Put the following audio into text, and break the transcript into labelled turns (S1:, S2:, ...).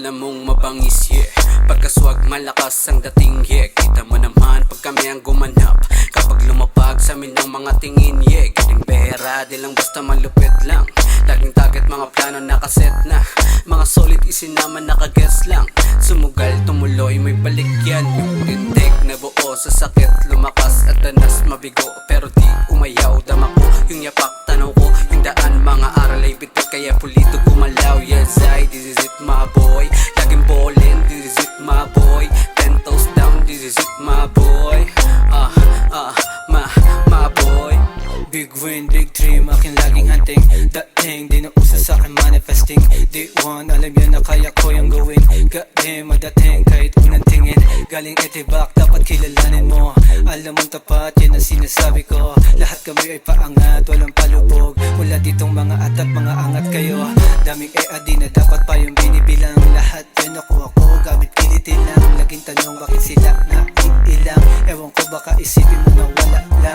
S1: alam mong mabangis, yeah. Pagkaswag malakas ang dating, yeah. Kita mo naman pag kami ang gumanap, kapag lumapag sa amin ng mga tingin, yeah. Galing behera, di lang basta malupit lang. Laging target, mga plano nakaset na. Mga solid isinama, nakaguess lang. Sumugal, tumuloy, may balik yan. Yung tindig na buo sa sakit, lumakas at danas mabigo, pero di umayaw. Dama ko yung yapak, tanaw ko yung daan. Mga aral ay bitik, kaya pulido gumalaw. Yes, this is it my boy. Laging ballin', this is it my boy. 10 toes down, this is it my boy. My boy.
S2: Big win, big dream, aking laging hunting. Dating, di na usa sa akin manifesting. Day one, alam yan na kaya ko yung gawin. Goddamn, madating kahit unang tingin. Galing etibak, dapat kilalanin mo. Alam mong tapat, yan ang sinasabi ko. Lahat kami ay paangat, walang palubog. Mula ditong mga atat, mga angat kayo. Daming di na dapat pa yung binibilang. Lahat yan ako, gamit kilitin lang. Laging tanong bakit sila naiilang. Ewan ko baka isipin mo na wala lang.